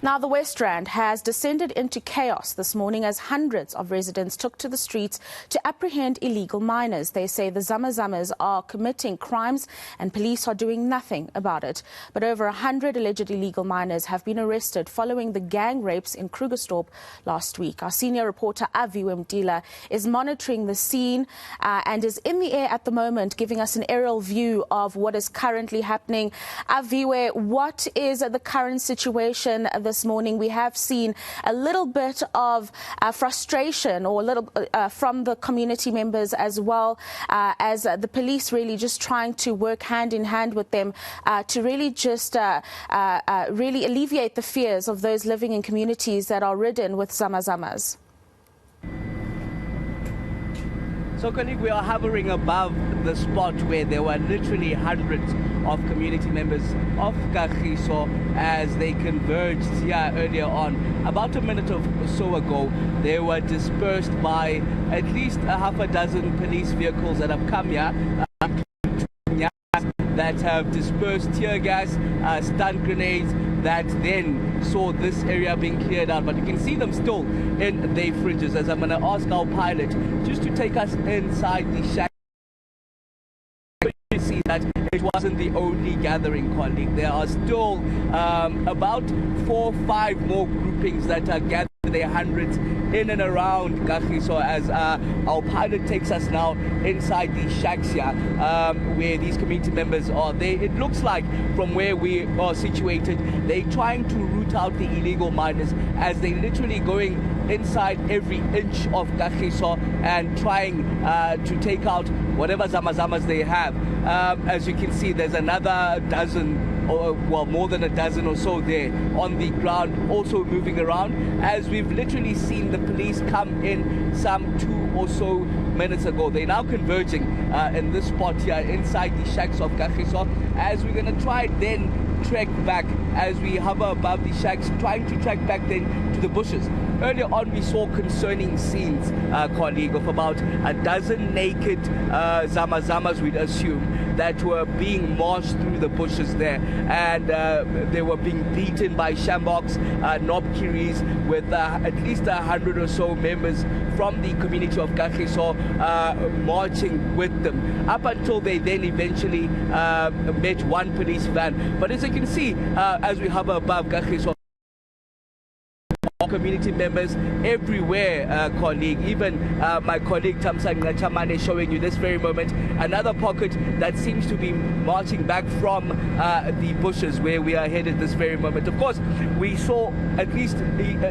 Now, the West Rand has descended into chaos this morning as hundreds of residents took to the streets to apprehend illegal miners. They say the zamas are committing crimes and police are doing nothing about it. But over 100 alleged illegal miners have been arrested following the gang rapes in Krugersdorp last week. Our senior reporter Aviwe Mtila is monitoring the scene and is in the air at the moment, giving us an aerial view of what is currently happening. Aviwe, what is the current situation this morning? We have seen a little bit of frustration or a little from the community members, as well as the police really just trying to work hand in hand with them to really just really alleviate the fears of those living in communities that are ridden with zamas. So, colleague, we are hovering above the spot where there were literally hundreds of community members of Kagiso as they converged here earlier on. About a minute or so ago, they were dispersed by at least a half a dozen police vehicles that have come here, that have dispersed tear gas, stun grenades, that then saw this area being cleared out. But you can see them still in their fridges, as I'm going to ask our pilot just to take us inside the shack. You see that it wasn't the only gathering, colleague. There are still about 4 or 5 more groupings that are gathered. There are hundreds in and around Kagiso as our pilot takes us now inside the shacks here where these community members are. It looks like from where we are situated, they're trying to root out the illegal miners as they're literally going inside every inch of Kagiso and trying to take out whatever zamas they have. As you can see, there's another dozen, or well, more than a dozen or so there on the ground, also moving around, as we've literally seen the police come in some 2 or so minutes ago. They're now converging in this spot here inside the shacks of Kagiso, as we're going to try then trek back as we hover above the shacks, trying to track back then to the bushes. Earlier on, we saw concerning scenes, colleague, of about a dozen naked zamas, we'd assume, that were being marched through the bushes there, and they were being beaten by shamboks, knobkiris, with at least 100 or so members from the community of Kagiso marching with them, up until they then eventually met one police van. But as you can see, as we hover above Kagiso, community members everywhere, colleague. Even my colleague Tamsang is showing you this very moment another pocket that seems to be marching back from the bushes where we are headed this very moment. Of course, we saw at least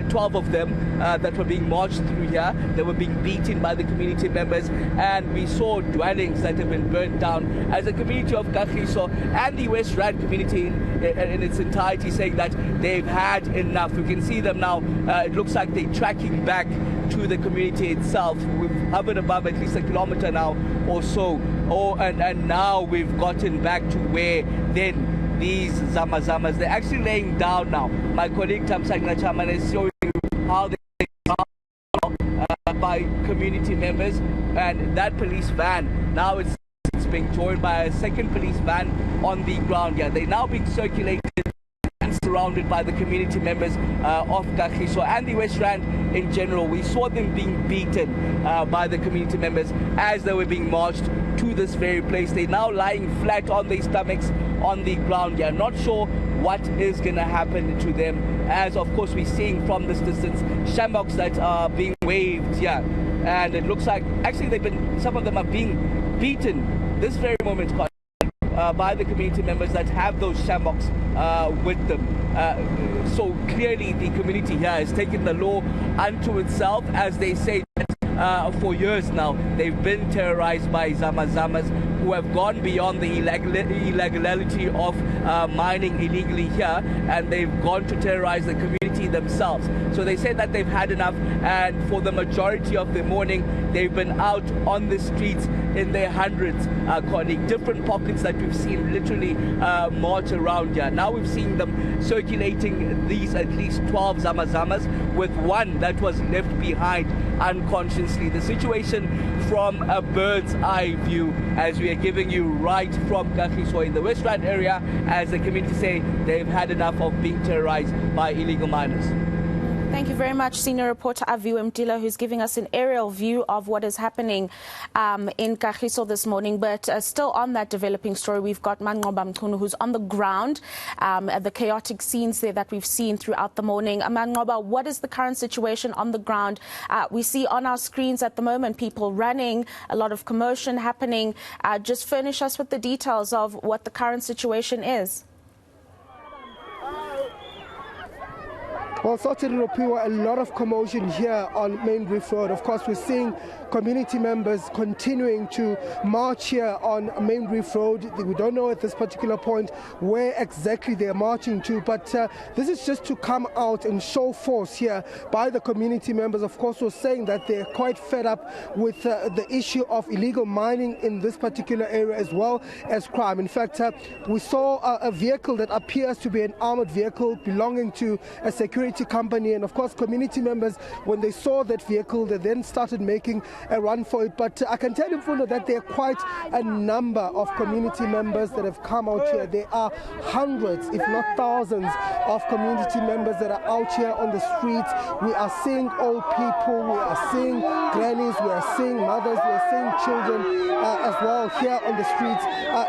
12 of them that were being marched through here. They were being beaten by the community members, and we saw dwellings that have been burnt down, as the community of Kagiso and the West Rand community in its entirety saying that they've had enough. We can see them now. It looks like they're tracking back to the community itself. We've hovered above at least a kilometer now or so. And now we've gotten back to where then these zamas, they're actually laying down now. My colleague Tamsang is showing you how they are by community members, and that police van now it's being joined by a second police van on the ground here. They're now being circulated and surrounded by the community members of Kagiso and the West Rand in general. We saw them being beaten by the community members as they were being marched to this very place. They're now lying flat on their stomachs on the ground here. Not sure what is going to happen to them, as of course we're seeing from this distance shamboks that are being waved here, and it looks like actually some of them are being beaten this very moment by the community members that have those shamboks with them. So clearly the community here has taken the law unto itself, as they say that for years now they've been terrorized by zamas who have gone beyond the illegality of mining illegally here, and they've gone to terrorize the community themselves. So they say that they've had enough, and for the majority of the morning they've been out on the streets in their hundreds, colleague. Different pockets that we've seen literally march around here. Now we've seen them circulating these at least 12 zama-zamas, with one that was left behind unconsciously. The situation from a bird's eye view, as we are giving you right from Kagiso in the West Rand area, as the community say they've had enough of being terrorized by illegal miners. Thank you very much, senior reporter Aviwe Mtila, who's giving us an aerial view of what is happening in Kagiso this morning. But still on that developing story, we've got Manqoba Mchunu, who's on the ground at the chaotic scenes there that we've seen throughout the morning. Manqoba, what is the current situation on the ground? We see on our screens at the moment people running, a lot of commotion happening. Just furnish us with the details of what the current situation is. Well, certainly, a lot of commotion here on Main Reef Road. Of course, we're seeing community members continuing to march here on Main Reef Road. We don't know at this particular point where exactly they're marching to, but this is just to come out and show force here by the community members. Of course, we're saying that they're quite fed up with the issue of illegal mining in this particular area, as well as crime. In fact, we saw a vehicle that appears to be an armored vehicle belonging to a security company, and of course community members, when they saw that vehicle, they then started making a run for it. But I can tell you, Fundo, that there are quite a number of community members that have come out here. There are hundreds, if not thousands, of community members that are out here on the streets. We are seeing old people, we are seeing grannies, we are seeing mothers, we are seeing children as well here on the streets,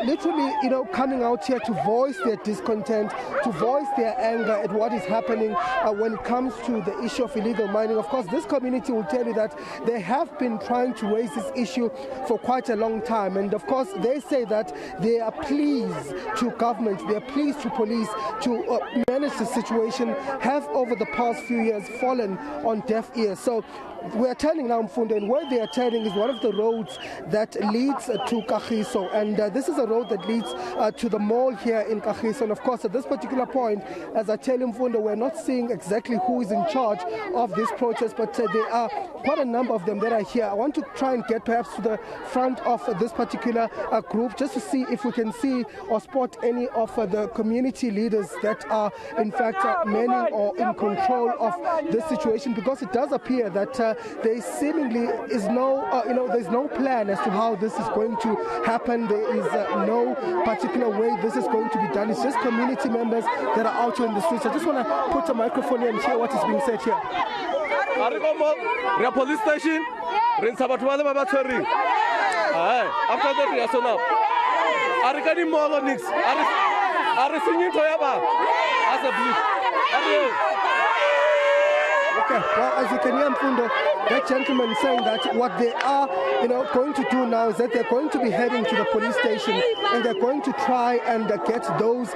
literally, coming out here to voice their discontent, to voice their anger at what is happening when it comes to the issue of illegal mining. Of course, this community will tell you that they have been trying to raise this issue for quite a long time, and of course they say that they are pleased to government, they are pleased to police to manage the situation, have over the past few years fallen on deaf ears. So we are turning now, Mfundo, and where they are turning is one of the roads that leads to Kagiso, and this is a road that leads to the mall here in Kagiso. And of course, at this particular point, as I tell you, Mfundo, we're not seeing exactly who is in charge of this protest, but there are quite a number of them that are here. I want to try and get perhaps to the front of this particular group, just to see if we can see or spot any of the community leaders that are in fact manning or in control of this situation, because it does appear that there seemingly is no, there's no plan as to how this is going to happen. There is no particular way this is going to be done. It's just community members that are out here in the streets. I just want to put a microphone here and hear what is being said here. Police station. After that, we are so now. Okay, well, as you can hear, Mfundo, that gentleman is saying that what they are, going to do now is that they're going to be heading to the police station, and they're going to try and get those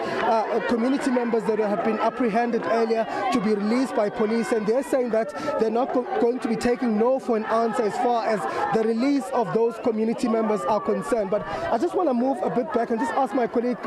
community members that have been apprehended earlier to be released by police. And they're saying that they're not going to be taking no for an answer as far as the release of those community members are concerned. But I just want to move a bit back and just ask my colleague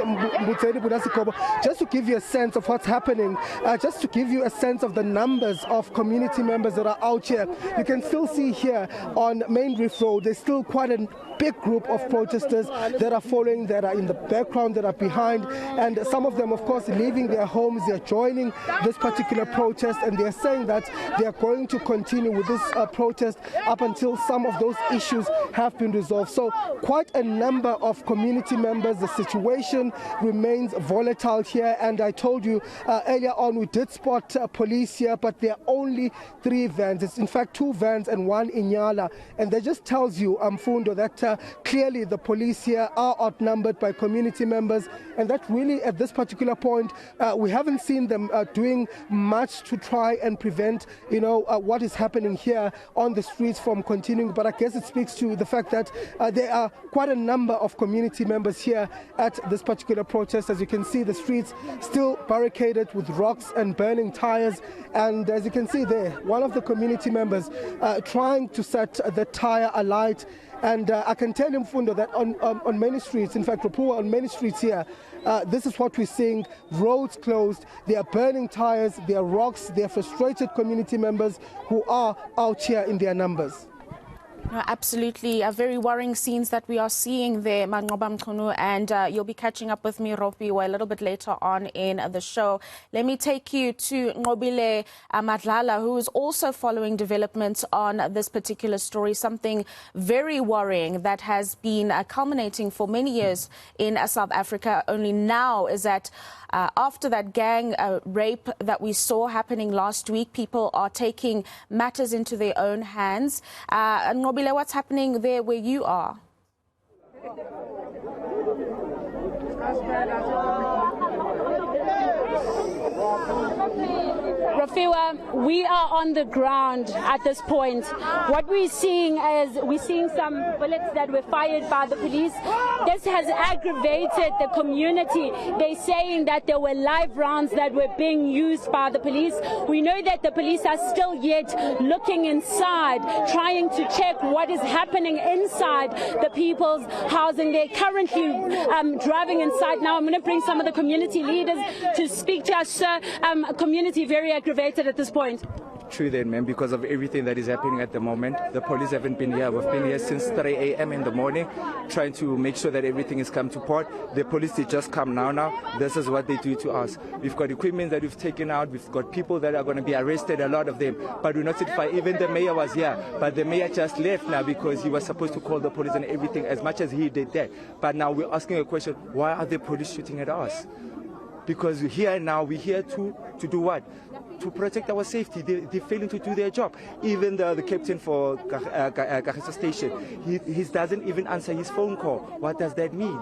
just to give you a sense of what's happening, just to give you a sense of the numbers of community members that are out here. You can still see here on Main Reef Road, there's still quite a big group of protesters that are following, that are in the background, that are behind, and some of them, of course, leaving their homes. They're joining this particular protest, and they're saying that they are going to continue with this protest up until some of those issues have been resolved. So quite a number of community members. The situation remains volatile here, and I told you earlier on we did spot police here, but there are only 3 vans. It's in fact 2 vans and 1 iNyala, and that just tells you, Mfundo, that clearly the police here are outnumbered by community members, and that really at this particular point we haven't seen them doing much to try and prevent what is happening here on the streets from continuing. But I guess it speaks to the fact that there are quite a number of community members here at this particular protest. As you can see, the streets still barricaded with rocks and burning tires, and as you can see there, one of the community members trying to set the tire alight. And I can tell you, Mfundo, that on many streets, in fact, on many streets here, this is what we're seeing. Roads closed, they are burning tires, there are rocks, there are frustrated community members who are out here in their numbers. No, absolutely. Very worrying scenes that we are seeing there, Manqoba Mchunu, and you'll be catching up with me, Nqobile, a little bit later on in the show. Let me take you to Nqobile Madlala, who is also following developments on this particular story, something very worrying that has been culminating for many years in South Africa. Only now is that after that gang rape that we saw happening last week, people are taking matters into their own hands. Nqobile, what's happening there where you are? Rafiwa, we are on the ground at this point. What we're seeing is some bullets that were fired by the police. This has aggravated the community. They're saying that there were live rounds that were being used by the police. We know that the police are still yet looking inside, trying to check what is happening inside the people's housing. They're currently driving inside now. I'm going to bring some of the community leaders to speak to us, sir. Community very aggravated at this point. True then, ma'am, because of everything that is happening at the moment. The police haven't been here. We've been here since 3 a.m. in the morning, trying to make sure that everything is come to port. The police, they just come now. This is what they do to us. We've got equipment that we've taken out. We've got people that are going to be arrested, a lot of them. But we're not certified. Even the mayor was here. But the mayor just left now because he was supposed to call the police and everything, as much as he did that. But now we're asking a question, why are the police shooting at us? Because we're here now, we're here to do what? To protect our safety. They're failing to do their job. Even the captain for Kagiso station, he doesn't even answer his phone call. What does that mean?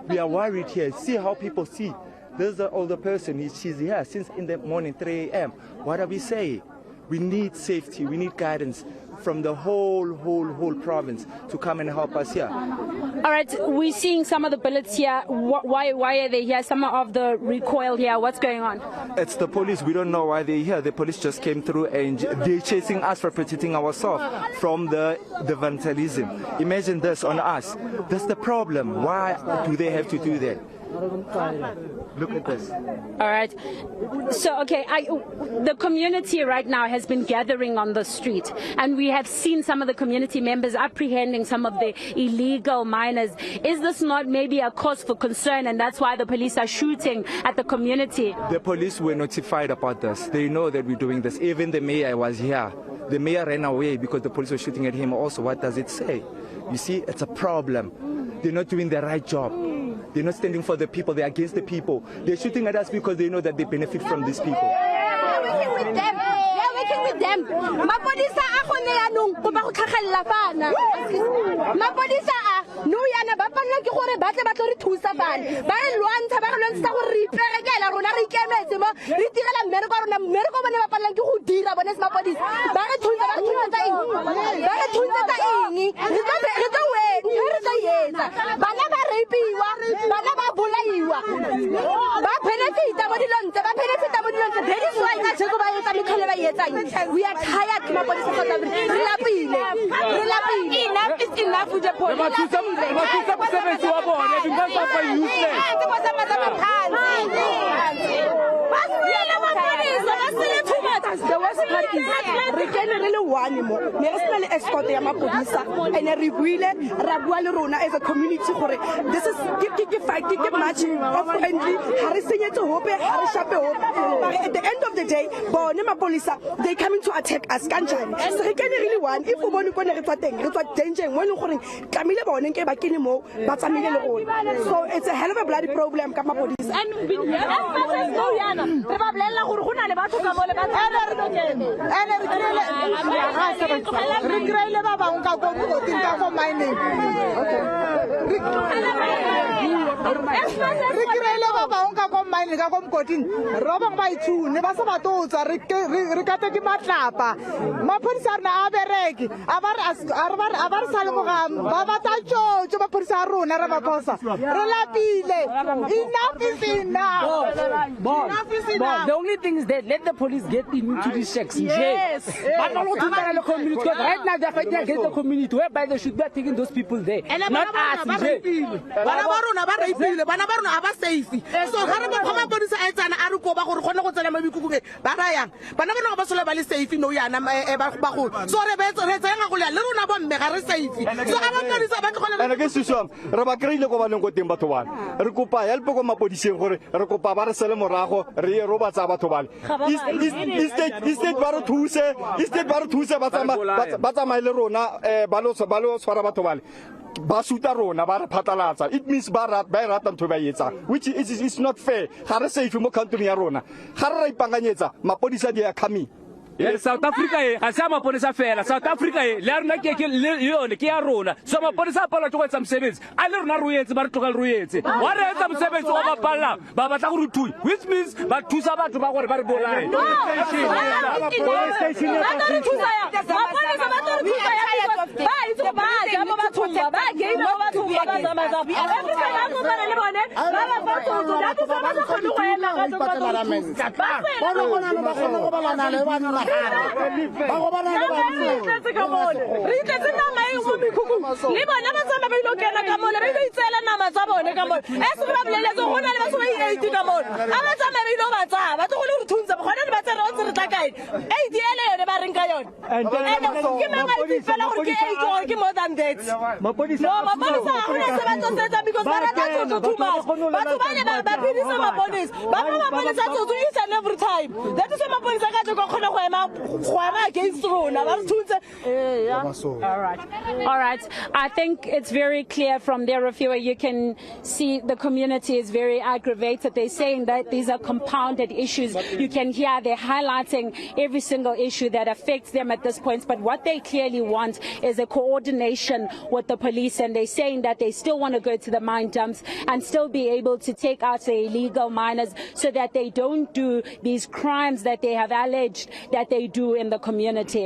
We are worried here. See how people see. There's the older person. She's here since in the morning, 3 a.m. What are we saying? We need safety. We need guidance from the whole province to come and help us here. All right, we're seeing some of the bullets here. Why are they here? Some of the recoil here. What's going on? It's the police. We don't know why they're here. The police just came through and they're chasing us for protecting ourselves from the vandalism. Imagine this on us. That's the problem. Why do they have to do that? Look at this. All right. So, okay, the community right now has been gathering on the street, and we have seen some of the community members apprehending some of the illegal miners. Is this not maybe a cause for concern, and that's why the police are shooting at the community? The police were notified about this. They know that we're doing this. Even the mayor was here. The mayor ran away because the police were shooting at him also. What does it say? You see, it's a problem. They're not doing the right job. They're not standing for the people. They're against the people. They're shooting at us because they know that they benefit from these people. We're working with them. We're working with them. Mapodisa akone yanong go ba go tlhagella fana. Mapodisa a no yana ba panna ke gore ba tle ba tlo re thusa fana. Ba e lwantsha ba re lwantsha go re iperekela rona re ikemetse mo re tirela mmereko rona mmereko bone ba panna ke go dira bone se mapodisa. Ba re thusa tsa eng? Ba re thusa tsa eng? Re tlo wena re tlo yetsa. Bana ba rapiwa, bana ba bolaiwa. Ba benefita mo dilontshe, ba benefita mo dilontshe. That is why ka tshego ba yetsa mekhole ba yetsang. We are tired mapodisa South Africa. Re lapile. Enough is enough with the police. The worst part is re can really one more. Me re sna le escort ya mapodisa and re buile ra bua le rona as a community gore this is ke match of friendly ha re senyetse hope ha re shape hope. But at the end of the day bone mapolisa they coming to attack us kanjani se re can really one if o bone ko ne re tswa danger mo le gore tlamile bone ke ba kene mo ba tsamile le rona. So it's a hell of a bloody problem ka mapodisa and we ba blela gore go na le batho ka bole ba Recreate ba bang ka go tin ka go mining. Recreate ba bang ka go mining ka go mkotin. Robang ba itshune ba sa batotsa re ka te ke matlapa. Maphodisa rena a bereki a ba re sale mo ga ba ta tjotjo maphodisa rona re ba posa. Re lapile. Enough is enough. The only thing is that let the police get into these checks. Yes. But not to the community. Because right now they're fighting against the community, whereby they should be taking those people there. Not us. ipile bana ba rona aba safe so ga re ba khoma bodisa a etsana a re go ba gore khone go tsena mabikukung ba ra yang bana bana ba sole ba le safe no yana ba go so re be re tsena go le rona bo mme ga re safe so aba bodisa ba tlogela ene ke seswam re ba kreile go baneng go teng batho bana re kopa help go mapodiseng gore re kopa ba re sele morago re ye ro ba tsa batho bana state ba re thuse ba tsama le rona ba lo swara batho bana ba suta rona ba re phatlalatsa it means ba rata ntho ba etsa which is not fair ga re safe mo country ya rona ga re ipanganyetsa mapodisa di are coming. South Africa ga se maponesa fela South Africa le rona ke yone ke ya rona so maponesa pala tlo etsa mosebetsi a le rona roetse ba re tlogela roetse wa re etsa mosebetsi wa ba palla ba batla go ruthui which means ba thusa batho ba gore ba re bolae All right. I think it's very clear from their review. You can see the community is very aggravated. They're saying that these are compounded issues. You can hear they're highlighting every single issue that affects them at this point. But what they clearly want is a coordination with the police. And they're saying that they still want to go to the mine dumps and still be able to take out the illegal miners so that they don't do these crimes that they have alleged that they do in the community.